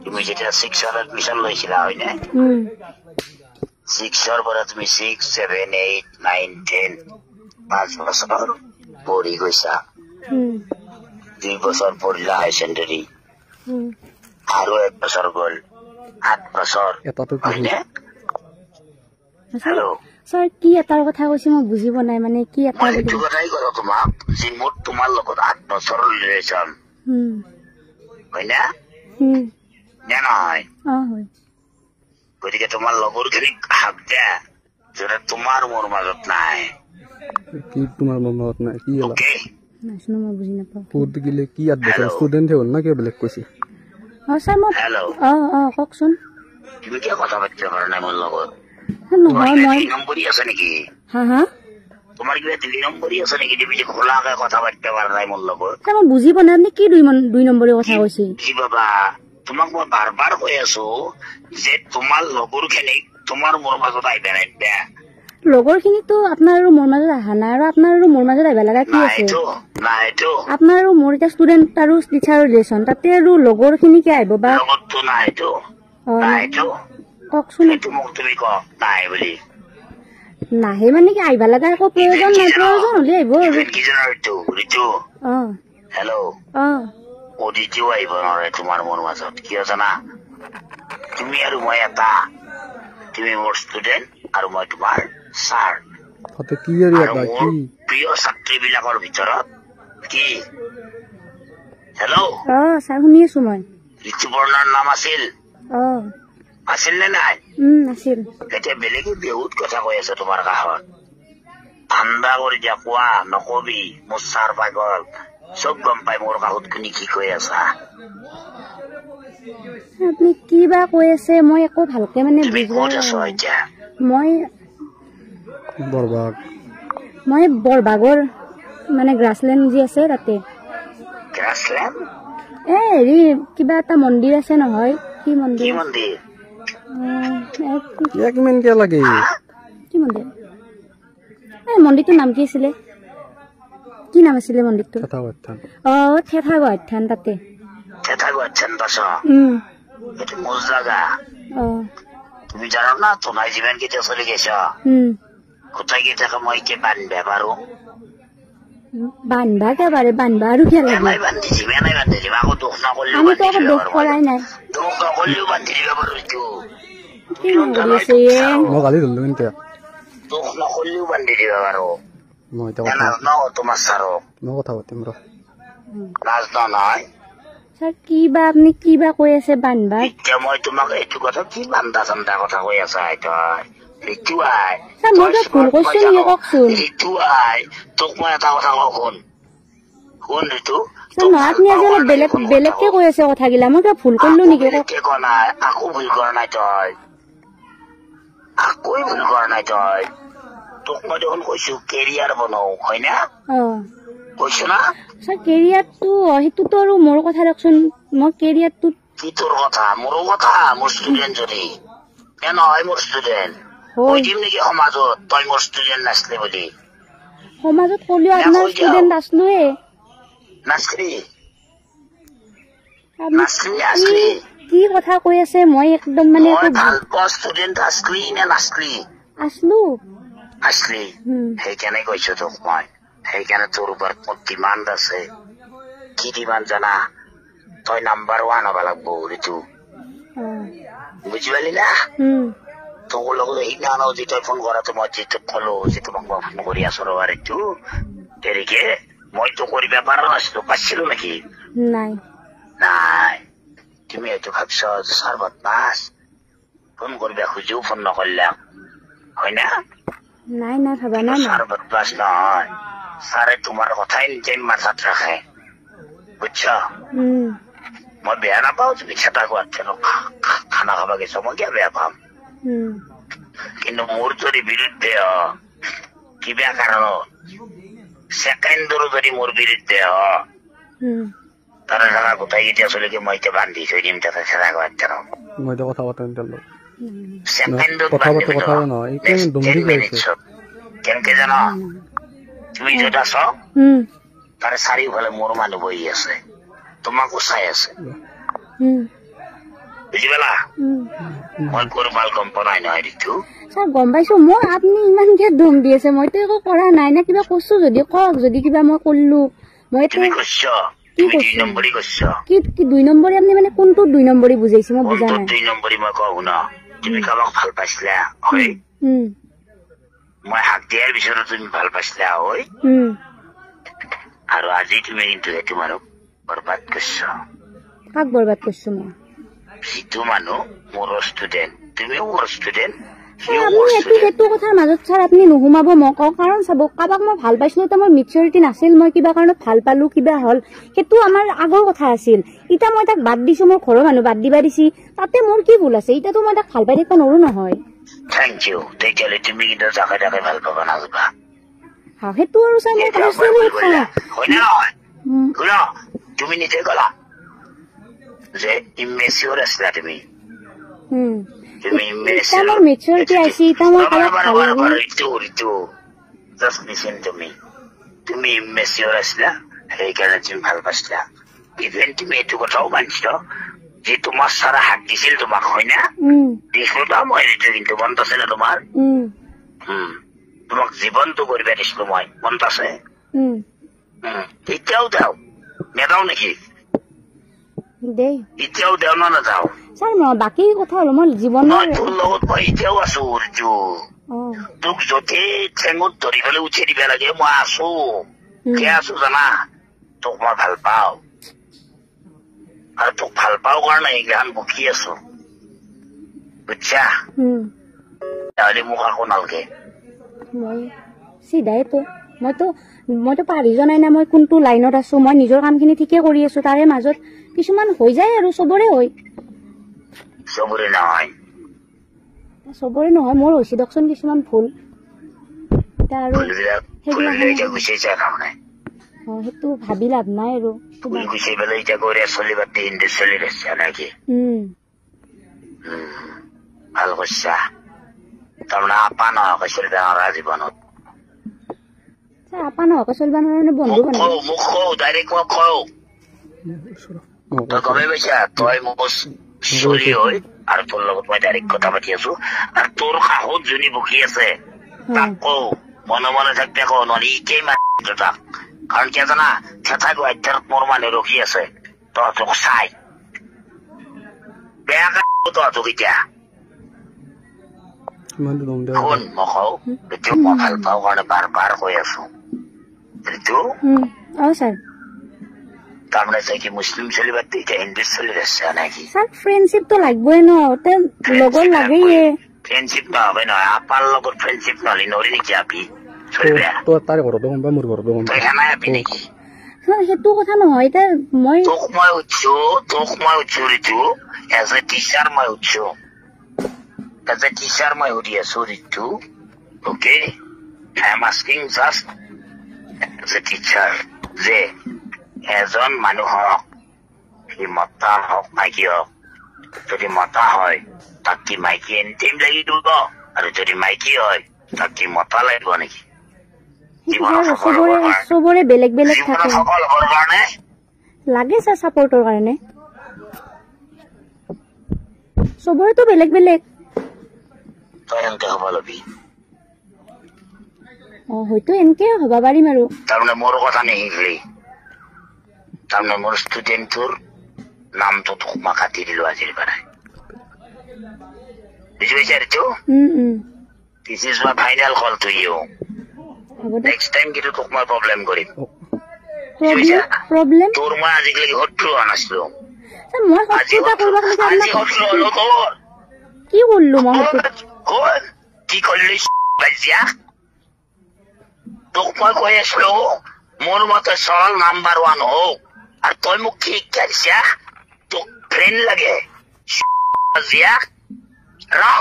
তুমি যেতিয়া 6 ৰ এডমিশন লৈছিলা হয়নে 6 ৰ পৰা তুমি 6 7 8 9 10 5 বছৰ পঢ়ি গৈছা 2 বছৰ পঢ়িলা হাই সেকেন্ডাৰী আৰু 1 বছৰ গ'ল 8 বছৰ হয়নে হেল্ল' স্যাৰ কি এটাৰ কথা কৈছে মই বুজিব নাই মানে কি এটা মই এইটো কথাই কৰো তোমাক যে মোৰ তোমাৰ লগত 8 বছৰৰ ৰিলেশ্যন হয়নে নহয় হয় গতিকে তোমাৰ লগৰখিনিক হাক দিয়া যেনে তোমাৰ মোৰ মাজত নাই কি তোমাৰ মোৰ মাজত নাই কি এলা নাছনো মই বুজি নাপাওঁ ফুট গিলে কি আদ বছৰ ষ্টুডেন্ট হ'ল না কি বেলেগ কৈছে স্যাৰ মই কওকচোন তুমি কি কথা পাতিব পাৰা নাই মোৰ লগত নহয় মই নম্বৰী আছে নেকি হা তোমাৰ কিবা 3 নম্বৰী আছে নেকি তুমি যে খোলাকে কথা পাতিব পাৰা নাই মোৰ লগত স্যাৰ মই বুজি পোৱা নাই কি 2 নম্বৰৰ কথা কৈছে কি বাবা তোমাক মই বাৰ কৈ আছো যে তোমাৰ লগৰখিনিক তোমাৰ মোৰ মাজত আহিব নাই বেয়া লগৰখিনিতো আপোনাৰ আৰু মোৰ মাজত অহা নাই আৰু আপোনাৰ আৰু মোৰ মাজত আহিব লগা কি আছে নাইতো আপোনাৰ আৰু মোৰ এতিয়া ষ্টুডেন্ট আৰু টিচাৰ ৰিলেশ্যন তাতে আৰু লগৰখিনিকে আহিব বা লগৰটো নাইতো কওকচোন তুমি কওক নাই বুলি নাহে মানে কি আহিব লগা একো প্ৰয়োজন নাই প্ৰয়োজন হলে আহিব আৰু হেল্ল' অদিতিও আহিব নোৱাৰে তোমাৰ মোৰ মাজত কিয় জানা তুমি আৰু মই এটা তুমি মোৰ ষ্টুডেন্ট আৰু মই তোমাৰ ছাৰ প্ৰিয় ছাত্ৰীবিলাকৰ ভিতৰত কি হেল্ল' ছাৰ শুনি আছো মই ঋতুপৰ্ণাৰ নাম আছিল নে নাই আছিল এতিয়া বেলেগে বহুত কথা কৈ আছে তোমাৰ কাষত ঠাণ্ডা কৰি দিয়া কোৱা নকবি মোৰ ছাৰ পাগল চব গম পাই মোৰ কাষত শুনি কি কৈ আছা আপুনি কি বা কৈ আছে মই একো ভালকে মানে মই বৰবাগৰ মানে গ্ৰাছলেণ্ড যি আছে তাতে হেৰি কিবা এটা মন্দিৰ আছে নহয় কি মন্দিৰ মন্দিৰটোৰ নাম কি আছিলে কি নাম আছিলে মন্দিৰটো থেথাগড় থান তাতে তুমি জানো না তোমার জীবন কেটে চলে গেছ কোথায় গিয়ে থাকা মই কে বান্ধবে পারো বান্ধবা একেবারে বান্ধবা আৰু কি লাগে মেনাই বান্ধিছি আকৌ দুখ নকৰিলেও আমি তো দুখ কৰাই নাই দুখ নকৰিলেও বান্ধি দিব পাৰো এইটো কি কৰিছে মই গালি ধৰিলো কিন্তু দুখ নকৰিলেও বান্ধি দিব পাৰো মই তোমাৰ ছাৰক মই কথা পাতিম ৰ লাজ নহয় স্যার কি বা আপনি কি বা কৈ আছে বান্ধবা এতিয়া মই তোমাক এইটো কথা কি বান্ধা চান্ধা কথা কৈ আছা তই ঋতু আই মই ভুল কৈছো নেকি কওকচোন ঋতু আই তোক মই এটা কথা কওঁ শুন ঋতু আপুনি আজি অলপ বেলেগকে কৈ আছে কথাগিলা মই কিবা ভুল কৰিলো নেকি আকৌ ভুল কৰা নাই তই আকোই ভুল কৰা নাই তই তোক মই দেখোন কৈছো কেৰিয়াৰ বনাও হয় না কৈছো না স্যাৰ কেৰিয়াৰটো সেইটোতো আৰু মোৰ কথা দেখোন মই কেৰিয়াৰটো কি তোৰ কথা মোৰো কথা মোৰ ষ্টুডেন্ট যদি নহয় মোৰ ষ্টুডেন্ট কৈ দিম নেকি সমাজত তই মোৰ ষ্টুডেন্ট নাছিলে বুলি সমাজত কলিও আপোনাৰ ষ্টুডেন্ট আছিলোৱে নাছলি কি কথা কৈ আছে মই একদম মানে ভাল পোৱা ষ্টুডেন্ট আছলি নে নাছলি আছলি সেইকাৰণে কৈছো তোক মই সেইকাৰণে তোৰ ওপৰত মোৰ ডিমাণ্ড আছে কি ডিমাণ্ড জানা তই নাম্বাৰ 1 হ'ব লাগব ঋতু বুজি পালি না তোৰ লগত সেইদিনা যি তই ফোন কৰাটো মই যিটো কলো যে তোমাক মই ফোন কৰি আছো ৰবা ঋতু দেৰিকে মইতো কৰিব পাৰা নাছিলো পাইছিলো নেকি নাই তুমি এইটো ভাবছ ছাৰ বদমাছ ফোন কৰিব খুজিও ফোন নকৰিলা হয় না নাই ভাবা না ছাৰ বদমাছ নহয় ছাৰে তোমাৰ কথাই নিজে মাথাত ৰাখে বুজছ মই বেয়া নাপাওঁ তুমি থেতাগড়ত খানা খাব গেছ মই কিয় বেয়া পাম কিন্তু মোৰ যদি বিৰুদ্ধে কিবা কাৰণত ছেকেণ্ডৰো যদি মোৰ বিৰুদ্ধে তাৰে জানা গোটাই এতিয়া চলে কি মই এতিয়া বান্ধি থৈ দিম তাতে থেতাগড়ত মই কথা পাতিম ছেকেণ্ডত কেনেকে জানো তুমি য'ত আছ তাৰে চাৰিওফালে মোৰ মানুহ বহি আছে তোমাকো চাই আছে বুজি পালা মই কোনো ভাল গম পোৱা নাই নহয় ঋতু স্যাৰ গম পাইছো মই আপুনি ইমানকে দম দি আছে মইতো একো কৰা নাই না কিবা কৈছো যদি কওক যদি কিবা মই কৰিলো মই তুমি কৈছ তুমি 2 নম্বৰী কৈছ কি 2 নম্বৰী আপুনি মানে কোনটো 2 নম্বৰী বুজাইছে মই বুজা নাই 2 নম্বৰী মই কওঁ না তুমি কাবাক ভাল পাইছিলা হয় মই হাক দিয়াৰ পিছত তুমি ভাল পাইছিলা হয় আৰু আজি তুমি কিন্তু সেইটো মানুহ বৰবাদ কৰিছ কাক বৰবাদ কৰিছো মই সিটো মানুহ মোৰ ষ্টুডেণ্ট তুমিও মোৰ ষ্টুডেণ্ট আপুনি সেইটো কথাৰ মাজত স্যাৰ আপুনি নুহুমাব মই কওঁ কাৰণ চাব কাবাক মই ভাল পাইছিলো এতিয়া মোৰ মেচিউৰিটি নাছিল মই কিবা কাৰণত ভাল পালো কিবা হল সেইটো আমাৰ আগৰ কথা আছিল এতিয়া মই তাক বাদ দিছো মোৰ ঘৰৰ মানুহ বাদ দিবা দিছি তাতে মোৰ কি ভুল আছে এতিয়াতো মই তাক ভাল পাই থাকিব নোৱাৰো নহয় থেংক ইউ তেতিয়াহ'লে তুমি কিন্তু জাকে জাকে ভাল পাবা নাযাবা সেইটো আৰু স্যাৰ মই হয় নহয় শুন তুমি নিজে ক'লা যে ইমেচিয়ৰ আছিলা তুমি তুমি ইমেচিয়ৰ মেচিউৰিটি আছি এতিয়া মই কাবাক ভাল ঋতু জাষ্ট লিসেন টু মি তুমি ইমেচিয়ৰ আছিলা সেইকাৰণে তুমি ভাল পাইছিলা ইভেন তুমি এইটো কথাও মানিছ যে তোমাৰ সারা হাত দিছিল তোমাক হয় না দিছিল মই এইটো কিন্তু মনত আছে না তোমাৰ তোমাক জীৱনটো কৰিব দিছিলো মই মনত আছে এতিয়াও দাও নেদাও নেকি দেই এতিয়াও দেও না নাযাও স্যাৰ মই বাকী কথা হলো মই জীৱনৰ তোৰ লগত মই এতিয়াও আছো ঋতু তোক যদি ঠেঙত ধৰি পেলাই উঠি দিব লাগে মই আছো কিয় আছো জানা তোক মই ভাল পাওঁ আৰু তোক ভাল পাওঁ কাৰণে এইগ্ৰান বকি আছো বুজিছা তাহলে মোক আকৌ নালগে মই চিধাইতো মইতো পাৰি জনাই না মই কোনটো লাইনত আছো মই নিজৰ কামখিনি ঠিকে কৰি আছো তাৰে মাজত কিছুমান হৈ যায় আৰু চবৰে হয় চবৰে নহয় মোৰ হৈছে দকচোন কিছুমান ভুল সেইটো ভাবি লাভ নাই আৰু ভাল কৈছা তাৰমানে আপা নহোৱাকৈ চলিব নোৱাৰা জীৱনত আপা নহোৱাকৈ চলিব নোৱাৰা বন্ধু মোক কওঁ ডাইৰেক্ট মোক কওঁ তই গমে পাইছা তই মোক চলি হৈ আৰু তোৰ লগত মই ডাইৰেক্ট কথা পাতি আছো আৰু তোৰ সাহত যোনী বকি আছে তাক কওঁ মনে মনে থাকতে কওঁ নহলে ইকেই মাৰিছো তাক কাৰণ কিয় জানা থেতা গুৱাহাটীত মোৰ মানুহ ৰখি আছে তহঁতক চাই বেয়া তহঁতক এতিয়া শুন মই কওঁ এইটো মই ভাল পাওঁ কাৰণে বাৰ বাৰ কৈ আছো এইটো তাৰমানে চাই কি মুছলিম চলিবাৰ এতিয়া হিন্দু চলি আছে নাকি ফ্ৰেণ্ডশ্বিপটো লাগবই ন লগৰ লাগেয়ে ফ্ৰেণ্ডশ্বিপ নহবে নহয় আপাৰ লগত ফ্ৰেণ্ডশ্বিপ নহলে নৰি নেকি আপি তাৰে ঘৰতো গম পাই মোৰ ঘৰতো গম পাই নাই আপি নেকি সেইটো কথা নহয় এতিয়া মই তোক মই উঠছো ঋতু এজ এ টিচাৰ মই উঠছো এজ এ টিচাৰ মই সুধি আছো Ritu okay I am asking just as a teacher যে এজন মানুহক সি মতা হওক মাইকী হওক যদি মতা হয় তাক কি মাইকী এনিটাইম লাগি দিব আৰু যদি মাইকী হয় তাক কি মতা লাগিব নেকি চবৰে বেলেগ বেলেগ থাকে লাগে স্যাৰ সাপোৰ্টৰ কাৰণে চবৰেতো বেলেগ বেলেগ তই এনেকে হ'ব লবি হয়তো এনেকে হ'ব পাৰিম আৰু তাৰমানে মোৰ কথা নিশিকলি তাৰমানে মোৰ ষ্টুডেণ্টটোৰ নামটো তোক মই কাটি দিলো আজিৰ পৰাই বুজি পাইছা Ritu this is my final call to you next time কিন্তু তোক মই প্ৰব্লেম কৰিম তোৰ মই আজিকালি শত্ৰু হোৱা নাছিলো কি কৰিলো মই কি কৰিলি তোক মই কৈ আছিলো মোৰ মতে চৰল নাম্বাৰ 1 হওক আৰু তই মোক কি শিক্ষা দিছা তোক ফ্ৰেণ্ড লাগে জীয়া ৰাখ